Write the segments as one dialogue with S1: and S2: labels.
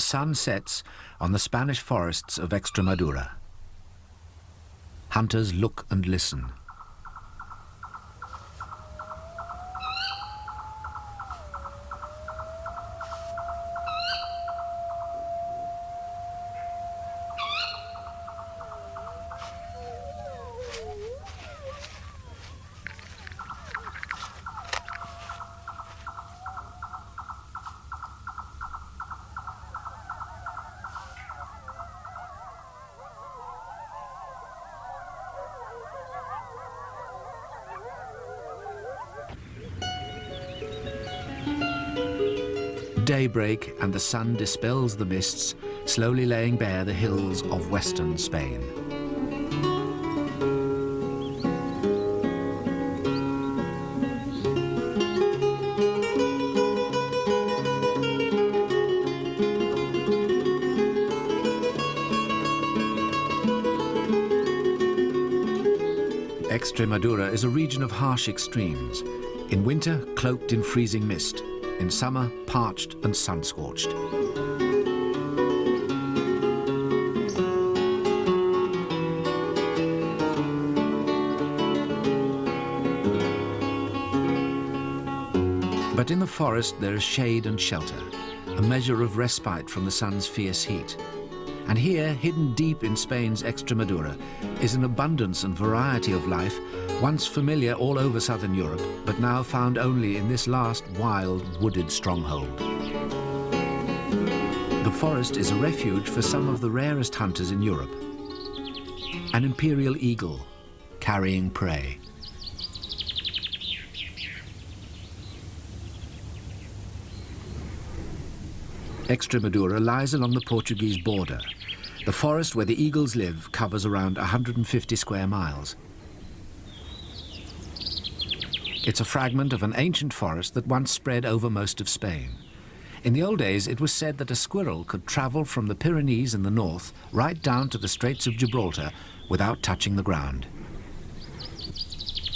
S1: The sun sets on the Spanish forests of Extremadura. Hunters look and listen. Daybreak and the sun dispels the mists, slowly laying bare the hills of western Spain. Extremadura is a region of harsh extremes. In winter, cloaked in freezing mist. In summer, parched and sun-scorched. But in the forest there is shade and shelter, a measure of respite from the sun's fierce heat. And here, hidden deep in Spain's Extremadura, is an abundance and variety of life once familiar all over southern Europe, but now found only in this last wild, wooded stronghold. The forest is a refuge for some of the rarest hunters in Europe. An imperial eagle, carrying prey. Extremadura lies along the Portuguese border. The forest where the eagles live covers around 150 square miles. It's a fragment of an ancient forest that once spread over most of Spain. In the old days, it was said that a squirrel could travel from the Pyrenees in the north right down to the Straits of Gibraltar without touching the ground.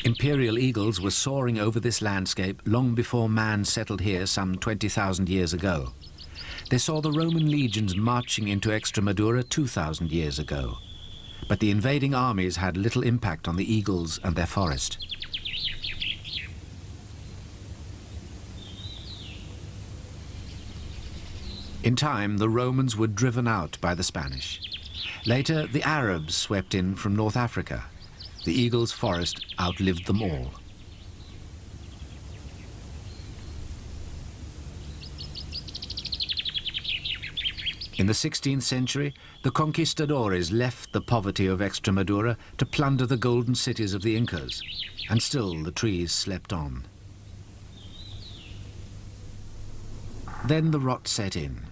S1: Imperial eagles were soaring over this landscape long before man settled here some 20,000 years ago. They saw the Roman legions marching into Extremadura 2,000 years ago. But the invading armies had little impact on the eagles and their forest. In time, the Romans were driven out by the Spanish. Later, the Arabs swept in from North Africa. The eagle's forest outlived them all. In the 16th century, the conquistadores left the poverty of Extremadura to plunder the golden cities of the Incas, and still the trees slept on. Then the rot set in.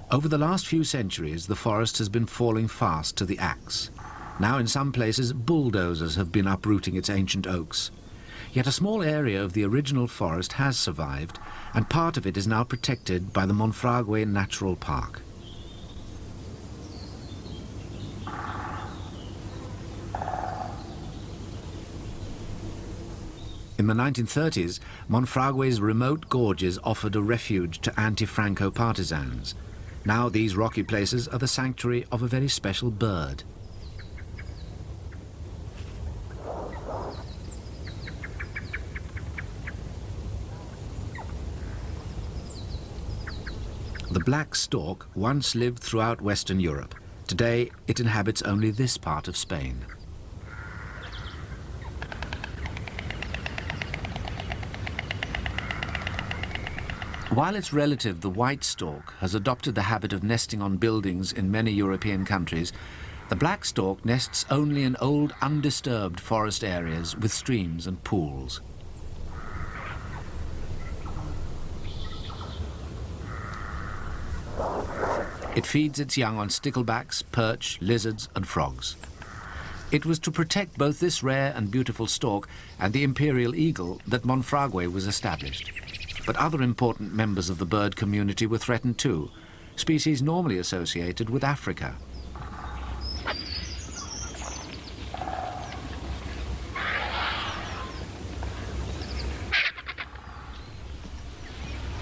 S1: Over the last few centuries, the forest has been falling fast to the axe. Now in some places, bulldozers have been uprooting its ancient oaks. Yet a small area of the original forest has survived, and part of it is now protected by the Monfragüe Natural Park. In the 1930s, Monfragüe's remote gorges offered a refuge to anti-Franco partisans. Now these rocky places are the sanctuary of a very special bird. The black stork once lived throughout Western Europe. Today, it inhabits only this part of Spain. While its relative, the white stork, has adopted the habit of nesting on buildings in many European countries, the black stork nests only in old, undisturbed forest areas with streams and pools. It feeds its young on sticklebacks, perch, lizards and frogs. It was to protect both this rare and beautiful stork and the imperial eagle that Monfragüe was established. But other important members of the bird community were threatened too, species normally associated with Africa.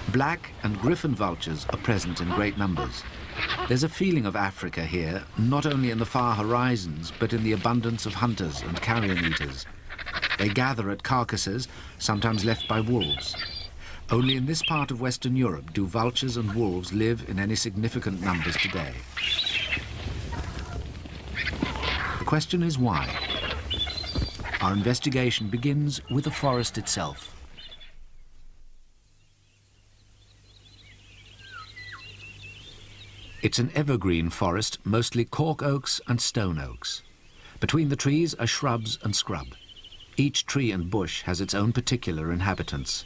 S1: Black and griffon vultures are present in great numbers. There's a feeling of Africa here, not only in the far horizons, but in the abundance of hunters and carrion eaters. They gather at carcasses, sometimes left by wolves. Only in this part of Western Europe do vultures and wolves live in any significant numbers today. The question is why? Our investigation begins with the forest itself. It's an evergreen forest, mostly cork oaks and stone oaks. Between the trees are shrubs and scrub. Each tree and bush has its own particular inhabitants.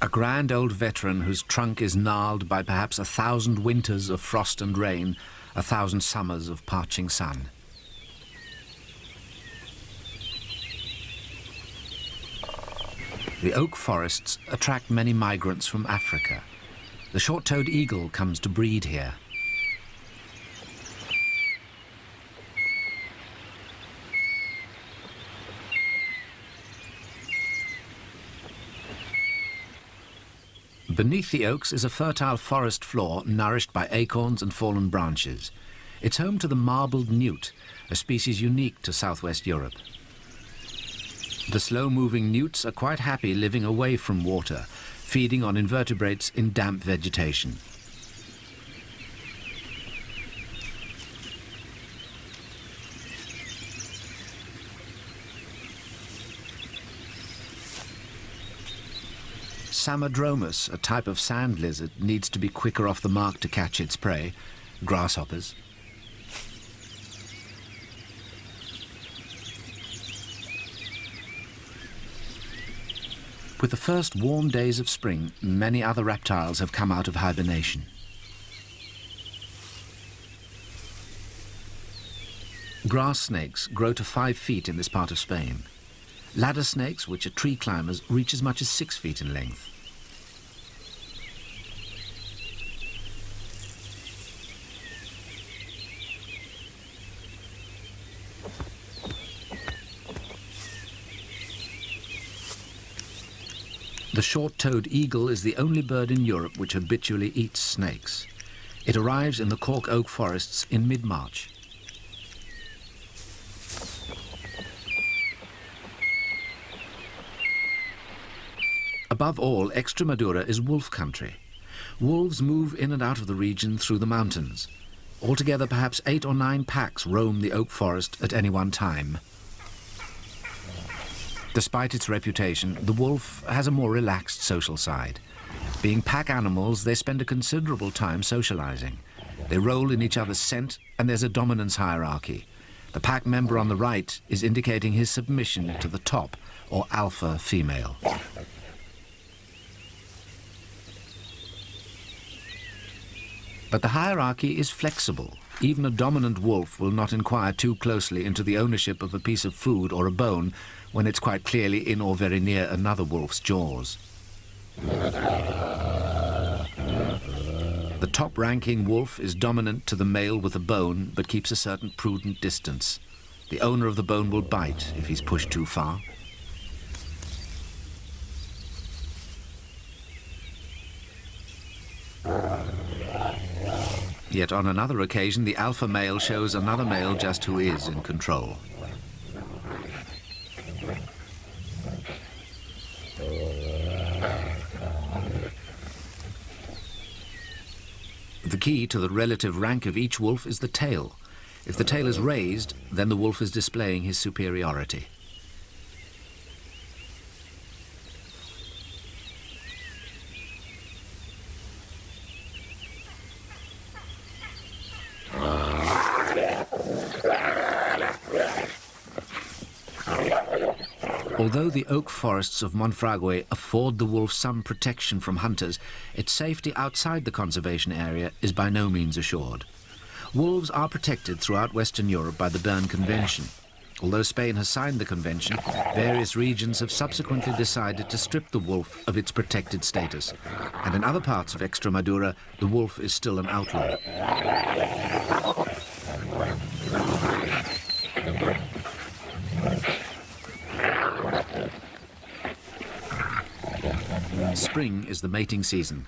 S1: A grand old veteran whose trunk is gnarled by perhaps 1,000 winters of frost and rain, 1,000 summers of parching sun. The oak forests attract many migrants from Africa. The short-toed eagle comes to breed here. Beneath the oaks is a fertile forest floor nourished by acorns and fallen branches. It's home to the marbled newt, a species unique to southwest Europe. The slow-moving newts are quite happy living away from water, feeding on invertebrates in damp vegetation. Samodromus, a type of sand lizard, needs to be quicker off the mark to catch its prey, grasshoppers. With the first warm days of spring, many other reptiles have come out of hibernation. Grass snakes grow to 5 feet in this part of Spain. Ladder snakes, which are tree climbers, reach as much as 6 feet in length. The short-toed eagle is the only bird in Europe which habitually eats snakes. It arrives in the cork oak forests in mid-March. Above all, Extremadura is wolf country. Wolves move in and out of the region through the mountains. Altogether, perhaps 8 or 9 packs roam the oak forest at any one time. Despite its reputation, the wolf has a more relaxed social side. Being pack animals, they spend a considerable time socializing. They roll in each other's scent, and there's a dominance hierarchy. The pack member on the right is indicating his submission to the top, or alpha female. But the hierarchy is flexible. Even a dominant wolf will not inquire too closely into the ownership of a piece of food or a bone when it's quite clearly in or very near another wolf's jaws. The top-ranking wolf is dominant to the male with the bone, but keeps a certain prudent distance. The owner of the bone will bite if he's pushed too far. Yet on another occasion, the alpha male shows another male just who is in control. The key to the relative rank of each wolf is the tail. If the tail is raised, then the wolf is displaying his superiority. Although the oak forests of Monfragüe afford the wolf some protection from hunters, its safety outside the conservation area is by no means assured. Wolves are protected throughout Western Europe by the Berne Convention. Although Spain has signed the convention, various regions have subsequently decided to strip the wolf of its protected status. And in other parts of Extremadura, the wolf is still an outlaw. Spring is the mating season.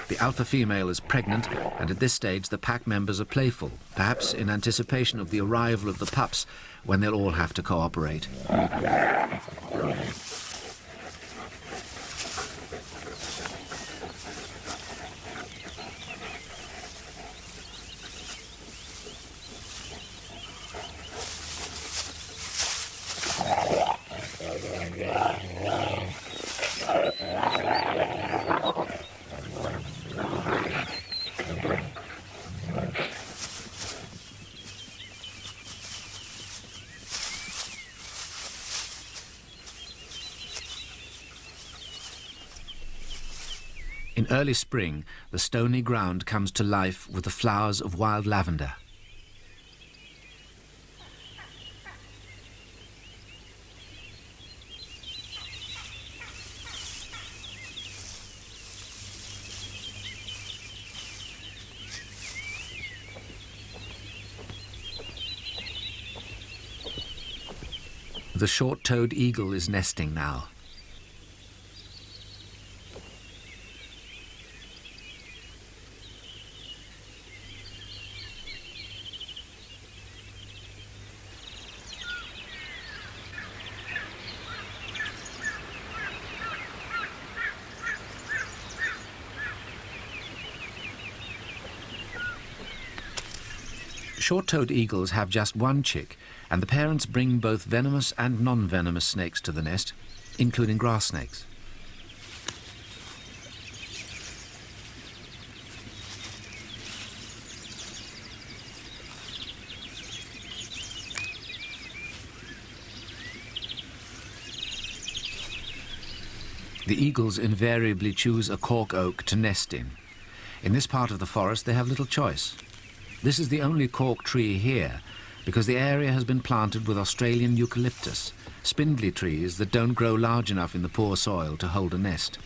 S1: The alpha female is pregnant, and at this stage the pack members are playful, perhaps in anticipation of the arrival of the pups, when they'll all have to cooperate. In early spring, the stony ground comes to life with the flowers of wild lavender. The short-toed eagle is nesting now. Short-toed eagles have just one chick, and the parents bring both venomous and non-venomous snakes to the nest, including grass snakes. The eagles invariably choose a cork oak to nest in. In this part of the forest they have little choice. This is the only cork tree here, because the area has been planted with Australian eucalyptus, spindly trees that don't grow large enough in the poor soil to hold a nest.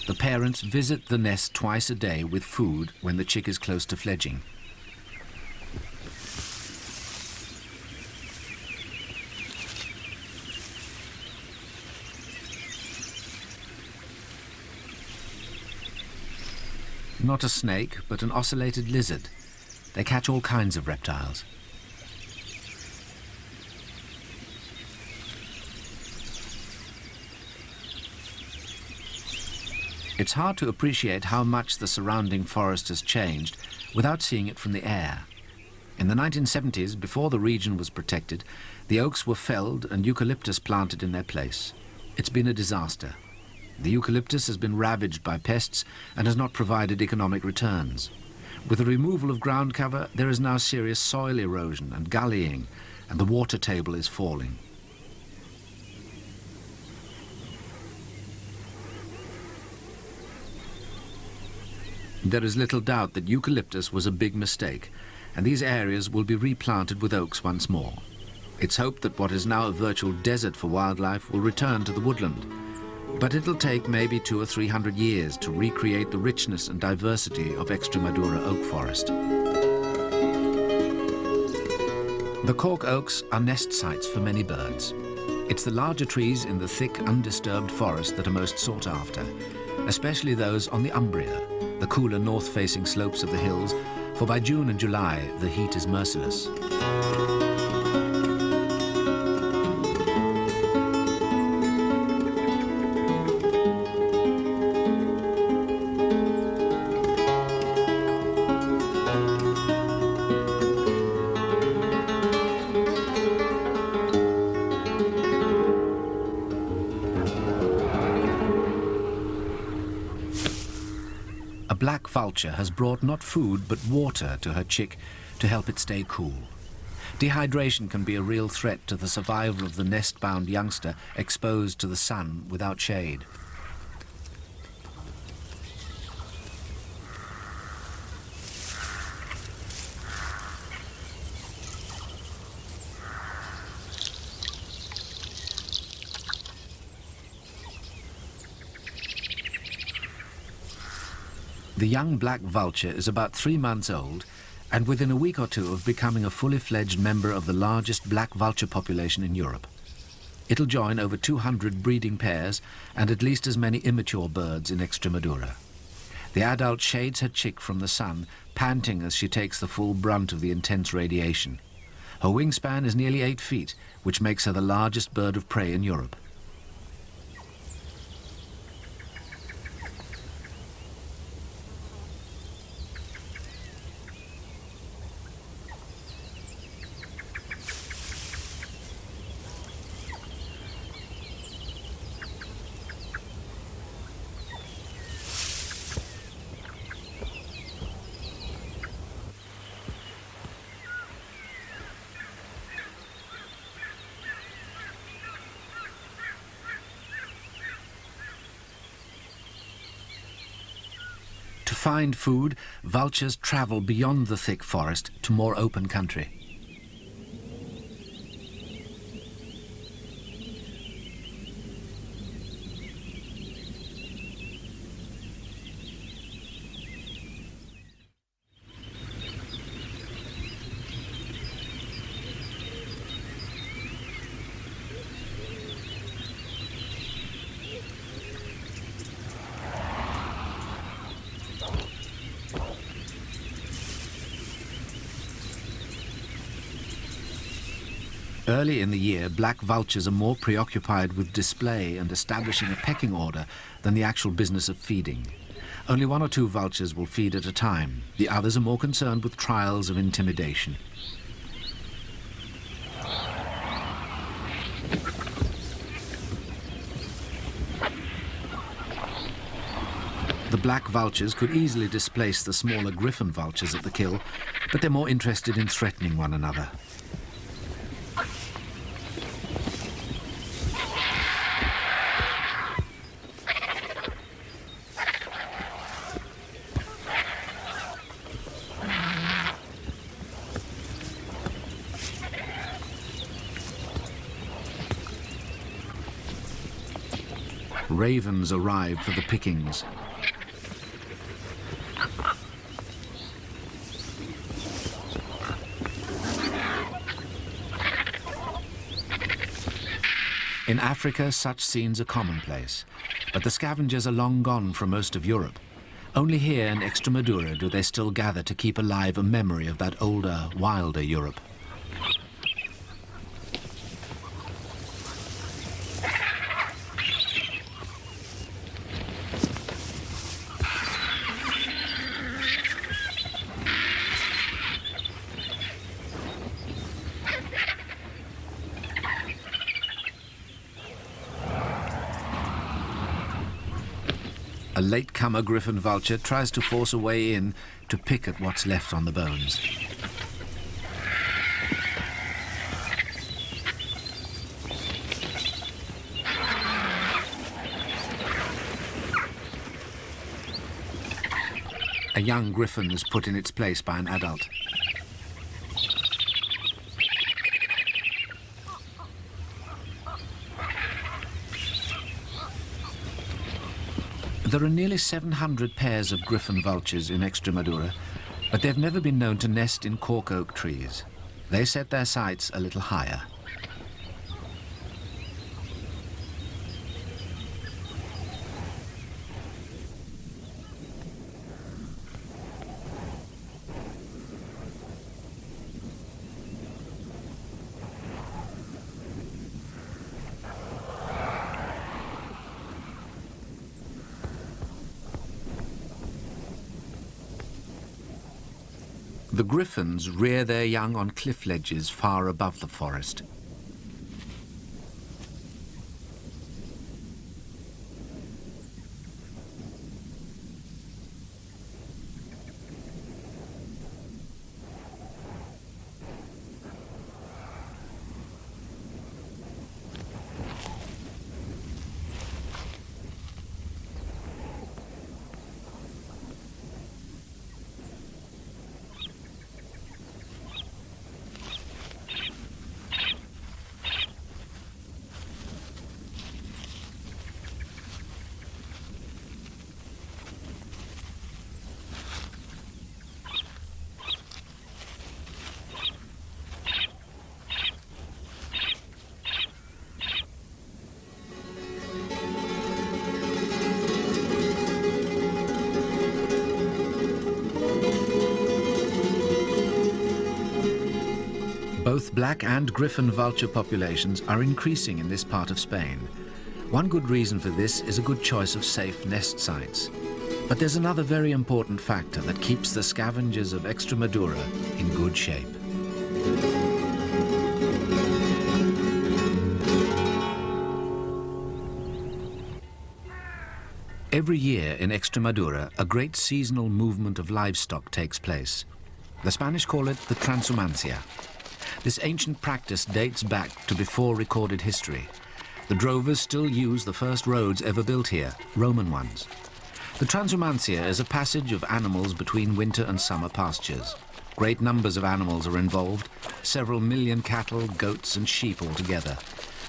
S1: The parents visit the nest twice a day with food when the chick is close to fledging. Not a snake, but an ocellated lizard. They catch all kinds of reptiles. It's hard to appreciate how much the surrounding forest has changed without seeing it from the air. In the 1970s, before the region was protected, the oaks were felled and eucalyptus planted in their place. It's been a disaster. The eucalyptus has been ravaged by pests and has not provided economic returns. With the removal of ground cover, there is now serious soil erosion and gullying, and the water table is falling. There is little doubt that eucalyptus was a big mistake, and these areas will be replanted with oaks once more. It's hoped that what is now a virtual desert for wildlife will return to the woodland, but it'll take maybe 200 or 300 years to recreate the richness and diversity of Extremadura oak forest. The cork oaks are nest sites for many birds. It's the larger trees in the thick, undisturbed forest that are most sought after, especially those on the Umbria, the cooler north-facing slopes of the hills, for by June and July the heat is merciless. A black vulture has brought not food but water to her chick to help it stay cool. Dehydration can be a real threat to the survival of the nest-bound youngster exposed to the sun without shade. The young black vulture is about 3 months old and within a week or two of becoming a fully fledged member of the largest black vulture population in Europe. It'll join over 200 breeding pairs and at least as many immature birds in Extremadura. The adult shades her chick from the sun, panting as she takes the full brunt of the intense radiation. Her wingspan is nearly 8 feet, which makes her the largest bird of prey in Europe. To find food, vultures travel beyond the thick forest to more open country. Early in the year, black vultures are more preoccupied with display and establishing a pecking order than the actual business of feeding. Only 1 or 2 vultures will feed at a time. The others are more concerned with trials of intimidation. The black vultures could easily displace the smaller griffon vultures at the kill, but they're more interested in threatening one another. Ravens arrive for the pickings. In Africa, such scenes are commonplace, but the scavengers are long gone from most of Europe. Only here in Extremadura do they still gather to keep alive a memory of that older, wilder Europe. A latecomer griffon vulture tries to force a way in to pick at what's left on the bones. A young griffon is put in its place by an adult. There are nearly 700 pairs of griffon vultures in Extremadura, but they've never been known to nest in cork oak trees. They set their sights a little higher. The griffons rear their young on cliff ledges far above the forest. Both black and griffon vulture populations are increasing in this part of Spain. One good reason for this is a good choice of safe nest sites. But there's another very important factor that keeps the scavengers of Extremadura in good shape. Every year in Extremadura, a great seasonal movement of livestock takes place. The Spanish call it the transhumancia. This ancient practice dates back to before recorded history. The drovers still use the first roads ever built here, Roman ones. The transhumancia is a passage of animals between winter and summer pastures. Great numbers of animals are involved, several million cattle, goats and sheep altogether,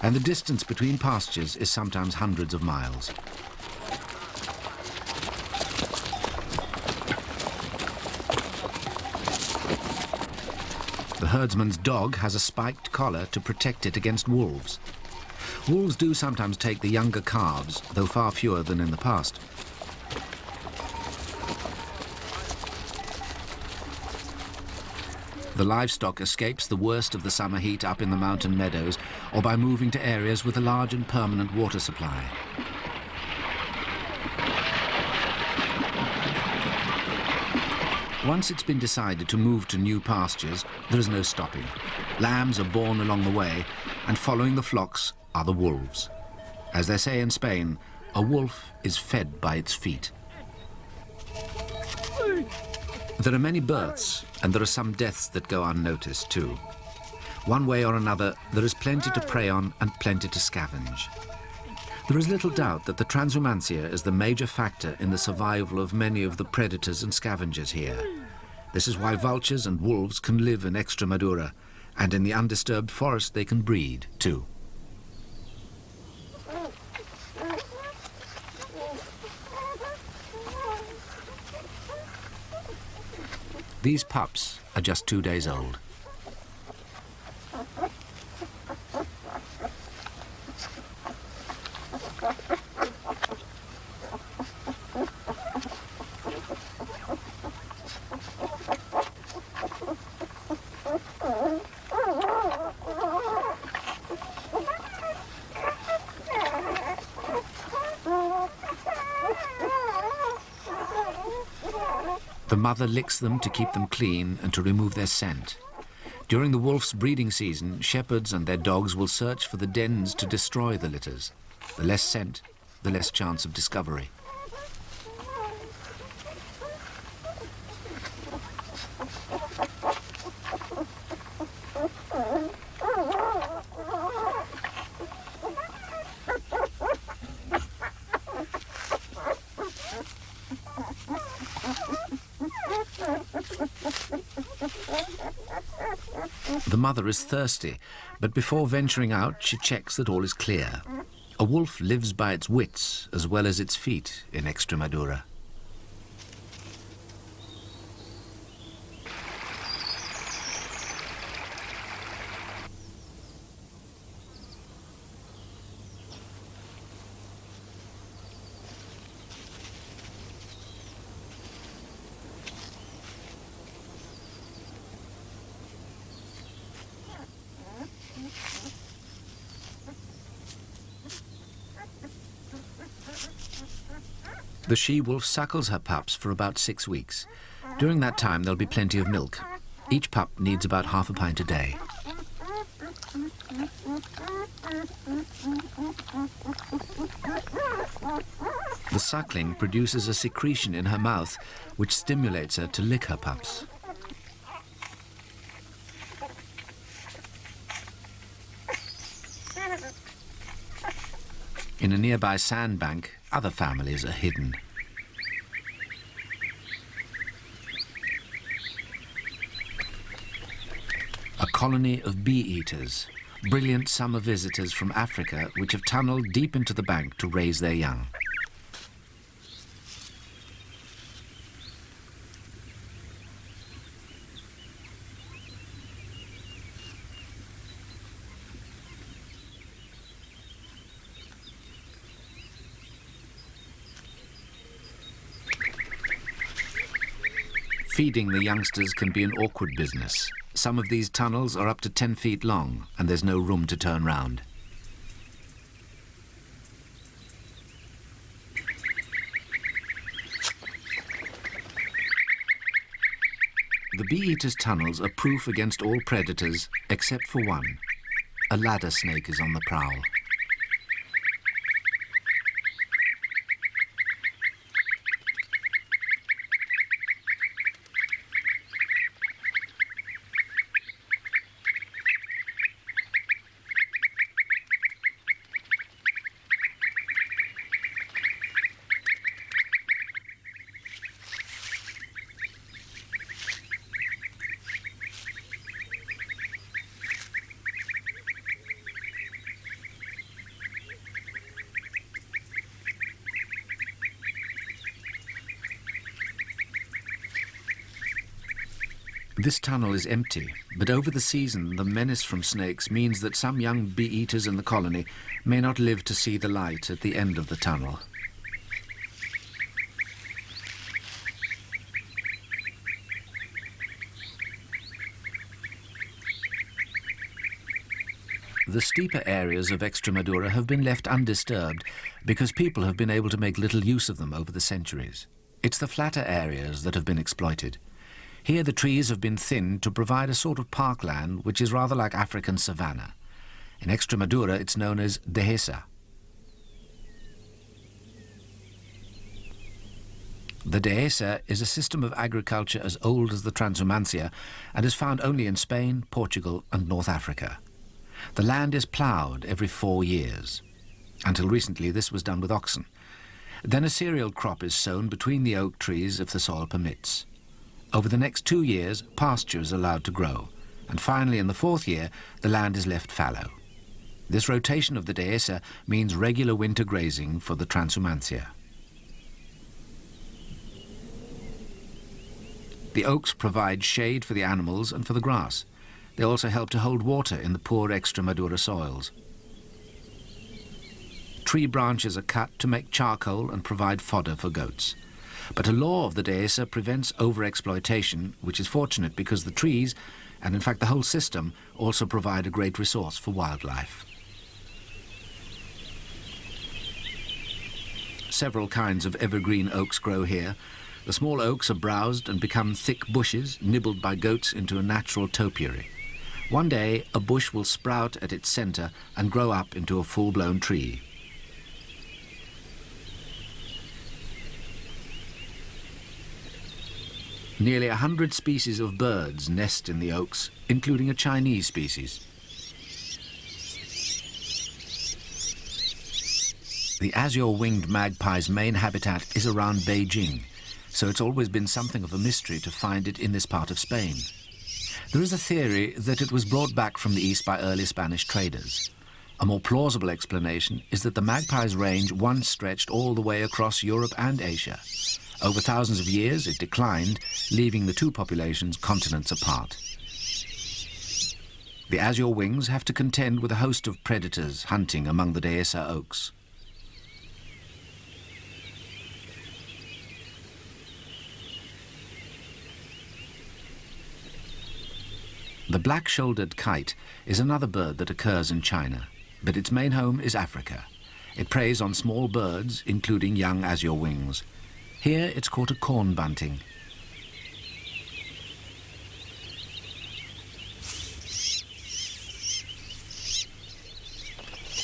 S1: and the distance between pastures is sometimes hundreds of miles. The herdsman's dog has a spiked collar to protect it against wolves. Wolves do sometimes take the younger calves, though far fewer than in the past. The livestock escapes the worst of the summer heat up in the mountain meadows or by moving to areas with a large and permanent water supply. Once it's been decided to move to new pastures, there is no stopping. Lambs are born along the way, and following the flocks are the wolves. As they say in Spain, a wolf is fed by its feet. There are many births, and there are some deaths that go unnoticed too. One way or another, there is plenty to prey on and plenty to scavenge. There is little doubt that the transhumancia is the major factor in the survival of many of the predators and scavengers here. This is why vultures and wolves can live in Extremadura, and in the undisturbed forest they can breed too. These pups are just 2 days old. The mother licks them to keep them clean and to remove their scent. During the wolf's breeding season, shepherds and their dogs will search for the dens to destroy the litters. The less scent, the less chance of discovery. The mother is thirsty, but before venturing out, she checks that all is clear. A wolf lives by its wits as well as its feet in Extremadura. The she-wolf suckles her pups for about 6 weeks. During that time, there'll be plenty of milk. Each pup needs about half a pint a day. The suckling produces a secretion in her mouth which stimulates her to lick her pups. In a nearby sandbank, other families are hidden. A colony of bee-eaters, brilliant summer visitors from Africa which have tunneled deep into the bank to raise their young. Feeding the youngsters can be an awkward business. Some of these tunnels are up to 10 feet long, and there's no room to turn round. The bee-eaters' tunnels are proof against all predators except for one. A ladder snake is on the prowl. This tunnel is empty, but over the season the menace from snakes means that some young bee-eaters in the colony may not live to see the light at the end of the tunnel. The steeper areas of Extremadura have been left undisturbed because people have been able to make little use of them over the centuries. It's the flatter areas that have been exploited. Here the trees have been thinned to provide a sort of parkland which is rather like African savanna. In Extremadura it's known as dehesa. The dehesa is a system of agriculture as old as the Transhumancia and is found only in Spain, Portugal and North Africa. The land is ploughed every 4 years. Until recently this was done with oxen. Then a cereal crop is sown between the oak trees if the soil permits. Over the next 2 years, pasture is allowed to grow, and finally in the 4th year, the land is left fallow. This rotation of the dehesa means regular winter grazing for the Transhumancia. The oaks provide shade for the animals and for the grass. They also help to hold water in the poor Extremadura soils. Tree branches are cut to make charcoal and provide fodder for goats. But a law of the dehesa prevents overexploitation, which is fortunate because the trees, and in fact the whole system, also provide a great resource for wildlife. Several kinds of evergreen oaks grow here. The small oaks are browsed and become thick bushes, nibbled by goats into a natural topiary. One day, a bush will sprout at its center and grow up into a full-blown tree. Nearly 100 species of birds nest in the oaks, including a Chinese species. The azure-winged magpie's main habitat is around Beijing, so it's always been something of a mystery to find it in this part of Spain. There is a theory that it was brought back from the east by early Spanish traders. A more plausible explanation is that the magpie's range once stretched all the way across Europe and Asia. Over thousands of years, it declined, leaving the two populations continents apart. The azure wings have to contend with a host of predators hunting among the dehesa oaks. The black-shouldered kite is another bird that occurs in China, but its main home is Africa. It preys on small birds, including young azure wings. Here it's caught a corn bunting.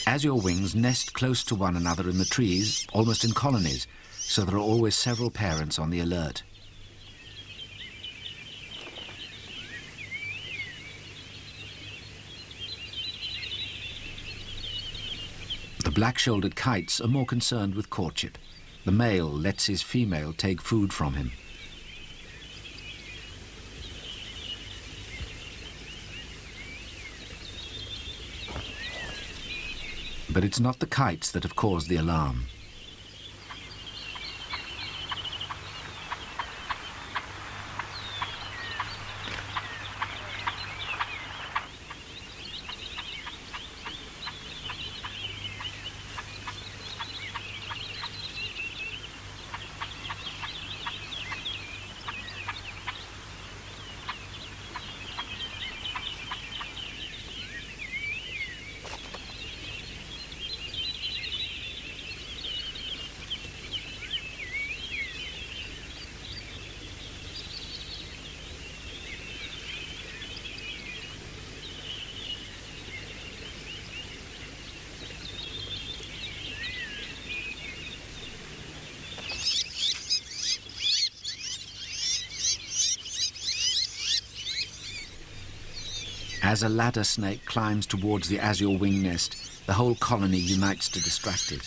S1: Azure wings nest close to one another in the trees, almost in colonies, so there are always several parents on the alert. The black-shouldered kites are more concerned with courtship. The male lets his female take food from him. But it's not the kites that have caused the alarm. As a ladder snake climbs towards the azure wing nest, the whole colony unites to distract it.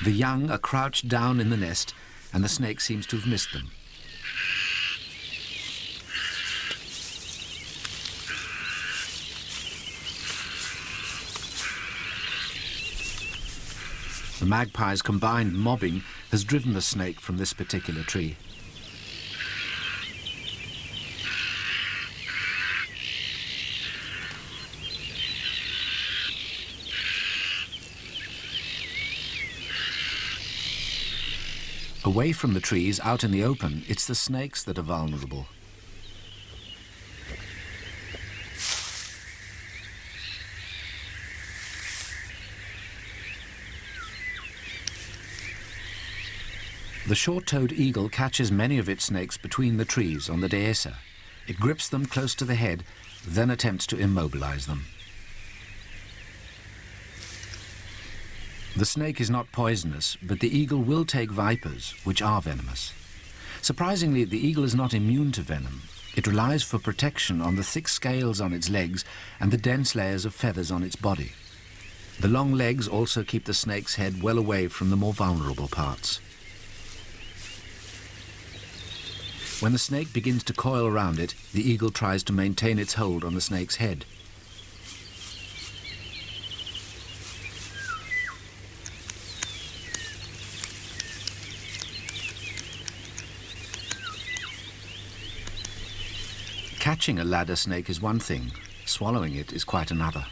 S1: The young are crouched down in the nest, and the snake seems to have missed them. The magpie's combined mobbing has driven the snake from this particular tree. Away from the trees, out in the open, it's the snakes that are vulnerable. The short-toed eagle catches many of its snakes between the trees on the dehesa. It grips them close to the head, then attempts to immobilize them. The snake is not poisonous, but the eagle will take vipers, which are venomous. Surprisingly, the eagle is not immune to venom. It relies for protection on the thick scales on its legs and the dense layers of feathers on its body. The long legs also keep the snake's head well away from the more vulnerable parts. When the snake begins to coil around it, the eagle tries to maintain its hold on the snake's head. Catching a ladder snake is one thing, swallowing it is quite another.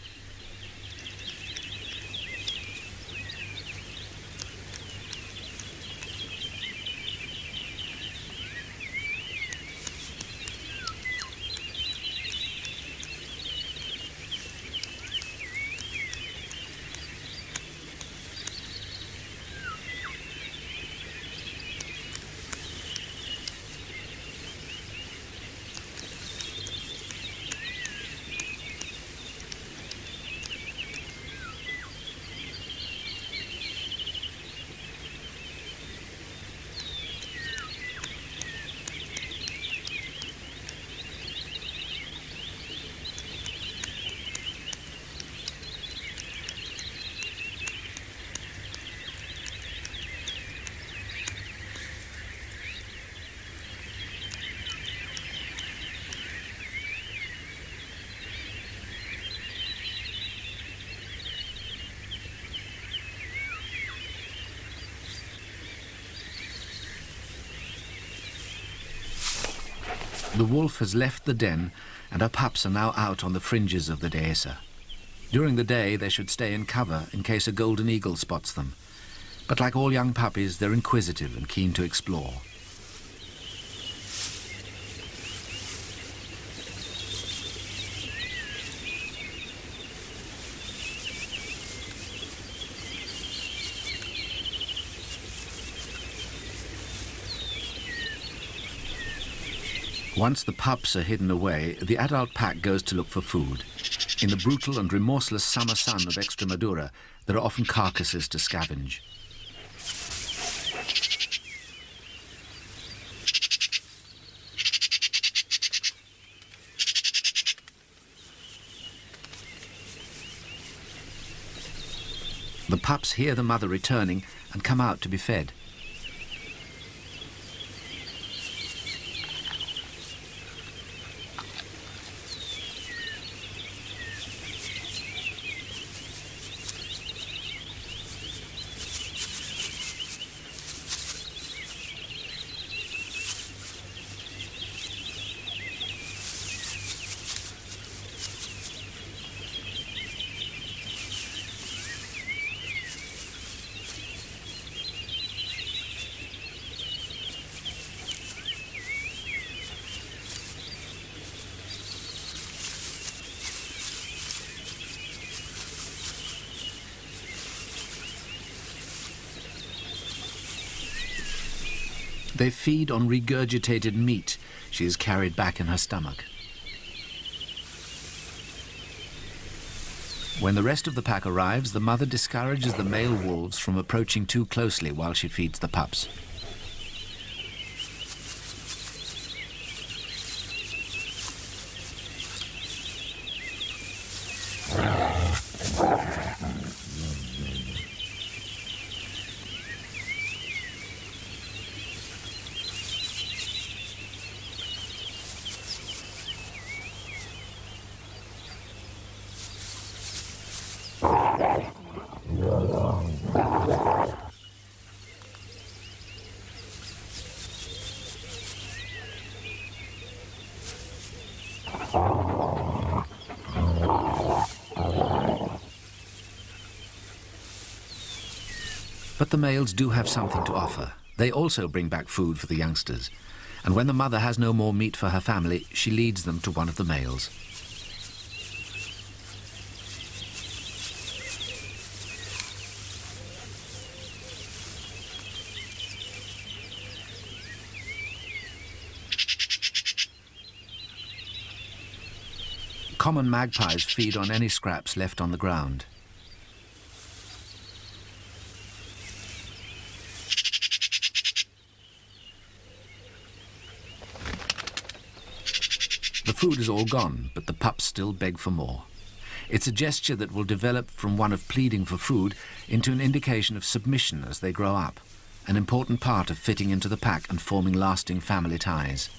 S1: The wolf has left the den, and her pups are now out on the fringes of the dehesa. During the day, they should stay in cover in case a golden eagle spots them. But like all young puppies, they're inquisitive and keen to explore. Once the pups are hidden away, the adult pack goes to look for food. In the brutal and remorseless summer sun of Extremadura, there are often carcasses to scavenge. The pups hear the mother returning and come out to be fed. They feed on regurgitated meat she has carried back in her stomach. When the rest of the pack arrives, the mother discourages the male wolves from approaching too closely while she feeds the pups. But the males do have something to offer. They also bring back food for the youngsters. And when the mother has no more meat for her family, she leads them to one of the males. Common magpies feed on any scraps left on the ground. The food is all gone, but the pups still beg for more. It's a gesture that will develop from one of pleading for food into an indication of submission as they grow up, an important part of fitting into the pack and forming lasting family ties.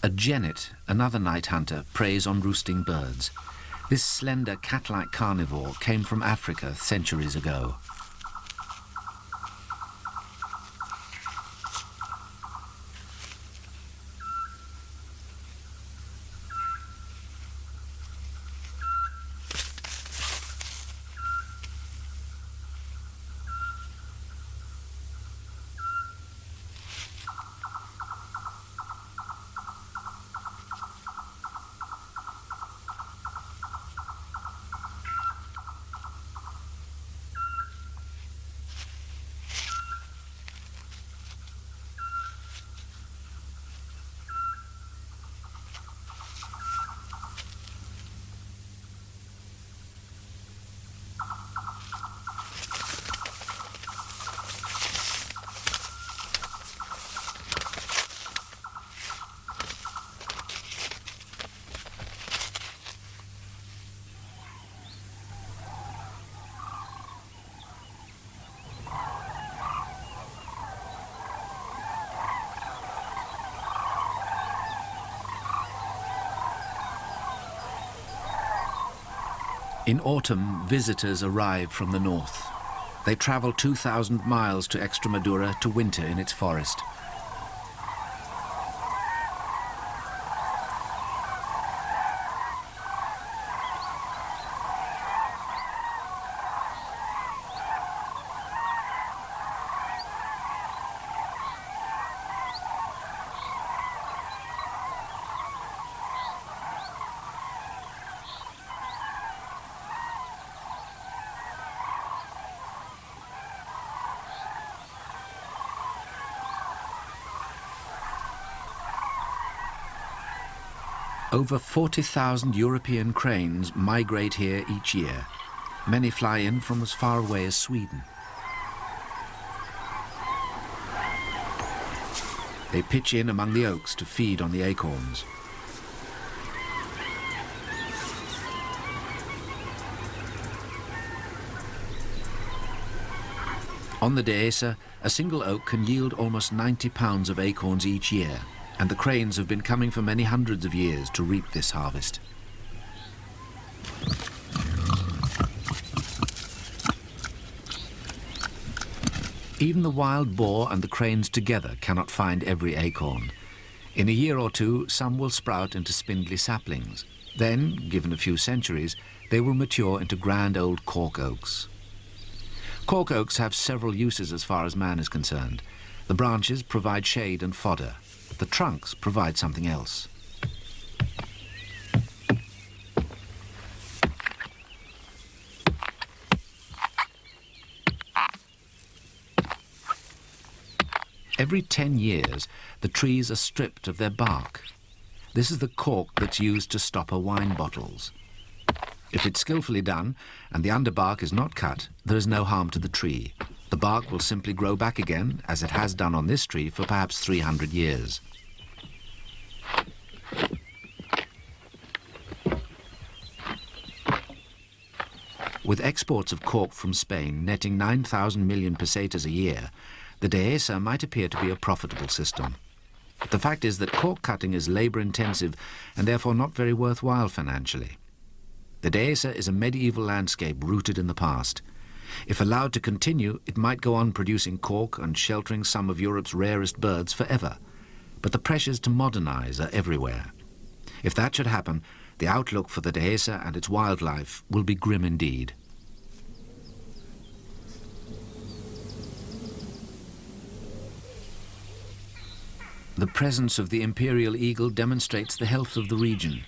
S1: A genet, another night hunter, preys on roosting birds. This slender cat-like carnivore came from Africa centuries ago. In autumn, visitors arrive from the north. They travel 2,000 miles to Extremadura to winter in its forest. Over 40,000 European cranes migrate here each year. Many fly in from as far away as Sweden. They pitch in among the oaks to feed on the acorns. On the Dehesa, a single oak can yield almost 90 pounds of acorns each year, and the cranes have been coming for many hundreds of years to reap this harvest. Even the wild boar and the cranes together cannot find every acorn. In a year or two, some will sprout into spindly saplings. Then, given a few centuries, they will mature into grand old cork oaks. Cork oaks have several uses as far as man is concerned. The branches provide shade and fodder. The trunks provide something else. Every 10 years, the trees are stripped of their bark. This is the cork that's used to stopper wine bottles. If it's skillfully done, and the underbark is not cut, there is no harm to the tree. The bark will simply grow back again, as it has done on this tree for perhaps 300 years. With exports of cork from Spain netting 9,000 million pesetas a year, the dehesa might appear to be a profitable system. But the fact is that cork cutting is labour-intensive and therefore not very worthwhile financially. The dehesa is a medieval landscape rooted in the past. If allowed to continue, it might go on producing cork and sheltering some of Europe's rarest birds forever. But the pressures to modernise are everywhere. If that should happen, the outlook for the dehesa and its wildlife will be grim indeed. The presence of the imperial eagle demonstrates the health of the region.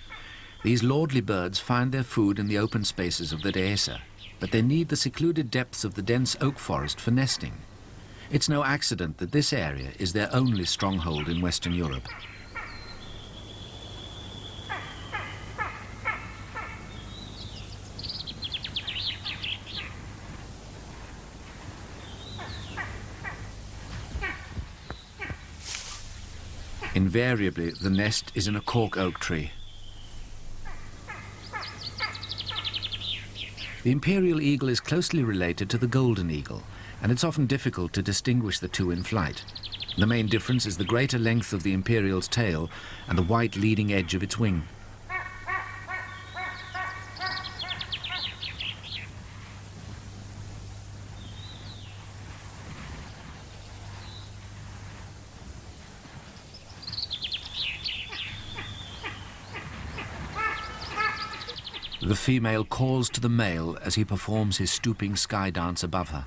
S1: These lordly birds find their food in the open spaces of the dehesa, but they need the secluded depths of the dense oak forest for nesting. It's no accident that this area is their only stronghold in Western Europe. Invariably, the nest is in a cork oak tree. The imperial eagle is closely related to the golden eagle, and it's often difficult to distinguish the two in flight. The main difference is the greater length of the imperial's tail and the white leading edge of its wing. The female calls to the male as he performs his stooping sky dance above her.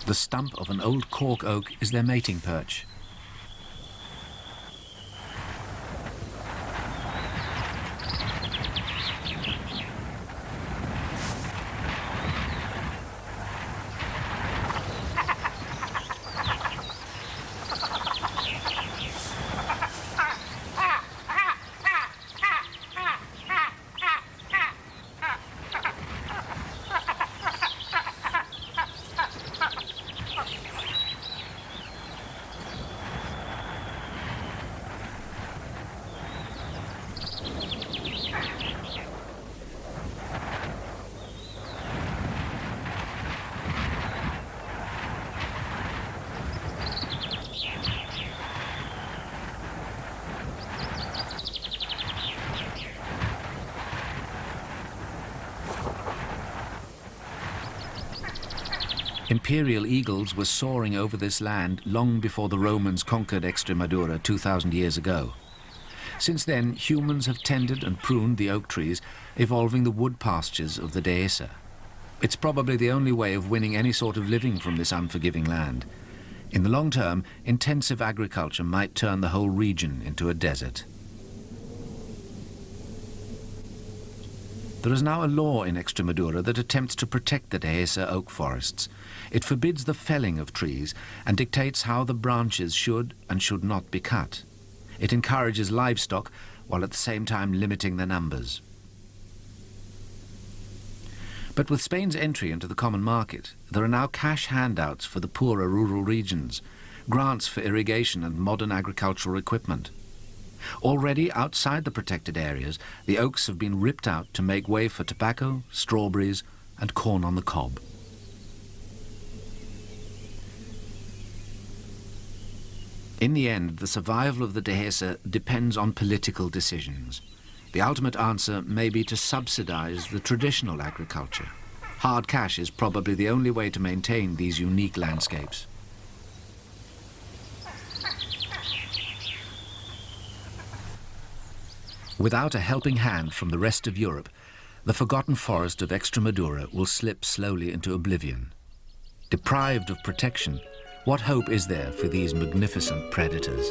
S1: The stump of an old cork oak is their mating perch. Imperial eagles were soaring over this land long before the Romans conquered Extremadura 2,000 years ago. Since then, humans have tended and pruned the oak trees, evolving the wood pastures of the dehesa. It's probably the only way of winning any sort of living from this unforgiving land. In the long term, intensive agriculture might turn the whole region into a desert. There is now a law in Extremadura that attempts to protect the dehesa oak forests. It forbids the felling of trees and dictates how the branches should and should not be cut. It encourages livestock while at the same time limiting their numbers. But with Spain's entry into the common market, there are now cash handouts for the poorer rural regions. grants for irrigation and modern agricultural equipment. Already outside the protected areas, the oaks have been ripped out to make way for tobacco, strawberries, and corn on the cob. In the end, the survival of the Dehesa depends on political decisions. The ultimate answer may be to subsidize the traditional agriculture. Hard cash is probably the only way to maintain these unique landscapes. Without a helping hand from the rest of Europe, the forgotten forest of Extremadura will slip slowly into oblivion. Deprived of protection, what hope is there for these magnificent predators?